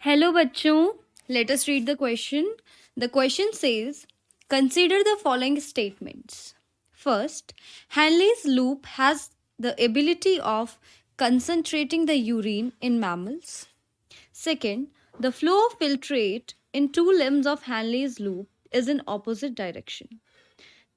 Hello बच्चों, let us read the question. The question says, consider the following statements. First, Henle's loop has the ability of concentrating the urine in mammals. Second, the flow of filtrate in two limbs of Henle's loop is in opposite direction.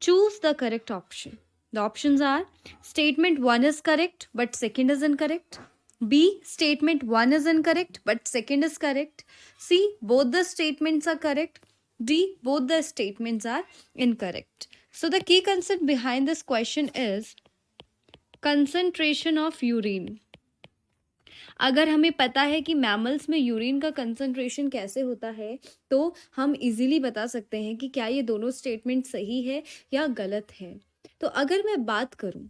Choose the correct option. The options are statement 1 is correct but second is incorrect. B, statement 1 is incorrect but second is correct. C, both the statements are correct. D, both the statements are incorrect. So the key concept behind this question is concentration of urine. अगर हमें पता है कि mammals में urine का concentration कैसे होता है तो हम इजीली बता सकते हैं कि क्या ये दोनों स्टेटमेंट सही है या गलत है। तो अगर मैं बात करूं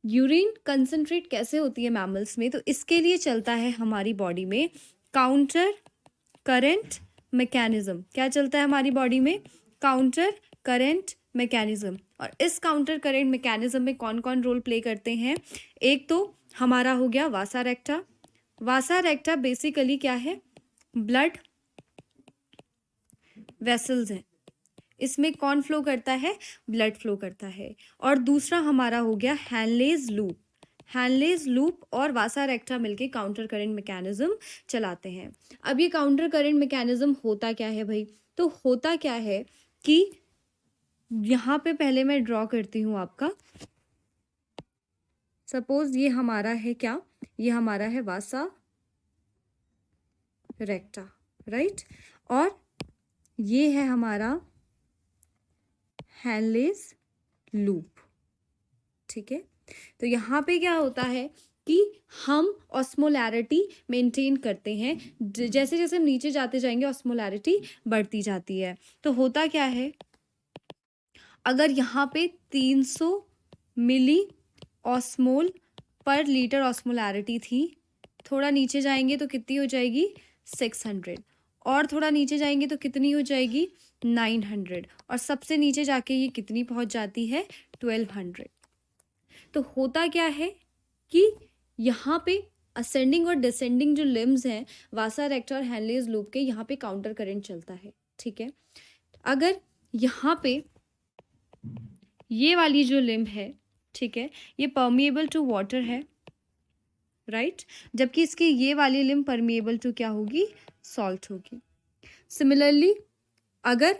यूरिन कंसंट्रेट कैसे होती है मैमल्स में, तो इसके लिए चलता है हमारी बॉडी में काउंटर करंट मैकेनिज्म। क्या चलता है हमारी बॉडी में? Counter current mechanism. और इस काउंटर करंट मैकेनिज्म में कौन कौन रोल प्ले करते हैं? एक तो हमारा हो गया वासा रेक्टा। वासा रेक्टा बेसिकली क्या है? ब्लड वेसल्स है, इसमें कौन फ्लो करता है? ब्लड फ्लो करता है। और दूसरा हमारा हो गया हैनलेज लूप। हैनलेज लूप और वासा रेक्टा मिलके काउंटर करंट मैकेनिज्म चलाते हैं। अब ये काउंटर करंट मैकेनिज्म होता क्या है भाई? तो होता क्या है कि यहाँ पे पहले मैं ड्रॉ करती हूँ आपका। सपोज ये हमारा है क्या? ये हमारा है वासा रेक्टा, राइट? और ये है हमारा हैनलेज लूप, ठीक है? तो यहाँ पे क्या होता है कि हम ऑस्मोलैरिटी मेंटेन करते हैं। जैसे जैसे हम नीचे जाते जाएंगे ऑस्मोलैरिटी बढ़ती जाती है। तो होता क्या है, अगर यहाँ पे 300 मिली ऑस्मोल पर लीटर ऑस्मोलैरिटी थी, थोड़ा नीचे जाएंगे तो कितनी हो जाएगी? 600। और थोड़ा नीचे जाएंगे तो कितनी हो जाएगी? 900। और सबसे नीचे जाके ये कितनी पहुंच जाती है? 1200। तो होता क्या है कि यहाँ पे असेंडिंग और डिसेंडिंग जो लिम्स हैं वासा रेक्टा और हैनलेज लूप के, यहाँ पे काउंटर करंट चलता है, ठीक है? अगर यहाँ पे ये वाली जो लिम्ब है, ठीक है, ये परमिएबल टू वाटर है, राइट? जबकि इसकी ये वाली लिम्ब परमिएबल टू क्या होगी? सॉल्ट होगी। सिमिलरली अगर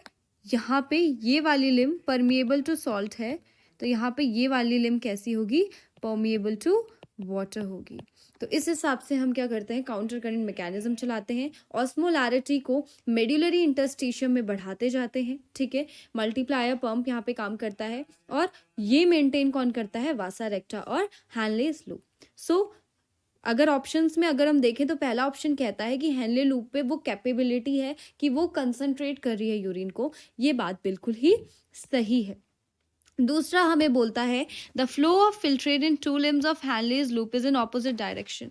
यहाँ पे ये वाली लिम्ब परमिएबल टू सॉल्ट है तो यहाँ पे ये वाली लिम्ब कैसी होगी? परमिएबल टू वाटर होगी। तो इस हिसाब से हम क्या करते हैं? काउंटर करंट मैकेनिज्म चलाते हैं, ऑस्मोलैरिटी को मेड्यूलरी इंटरस्टिशियम में बढ़ाते जाते हैं, ठीक है? मल्टीप्लायर पंप यहाँ पे काम करता है और ये मेंटेन कौन करता है? वासा रेक्टा और हैनलेज लूप। सो अगर ऑप्शंस में अगर हम देखें तो पहला ऑप्शन कहता है कि हेनले लूप पे वो कैपेबिलिटी है कि वो कंसंट्रेट कर रही है यूरिन को। ये बात बिल्कुल ही सही है। दूसरा हमें बोलता है the flow of filtrate in to limbs of Henle's loop is in opposite direction.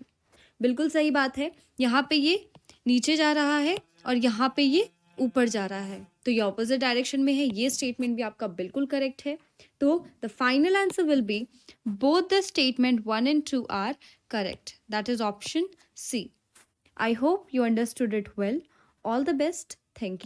बिल्कुल सही बात है। यहाँ पे ये नीचे जा रहा है और यहाँ पे ये ऊपर जा रहा है, तो ये ऑपोजिट डायरेक्शन में है। ये स्टेटमेंट भी आपका बिल्कुल करेक्ट है। तो the final answer will be both the statement 1 and 2 are correct. That is option C. I hope you understood it well. All the best. Thank you.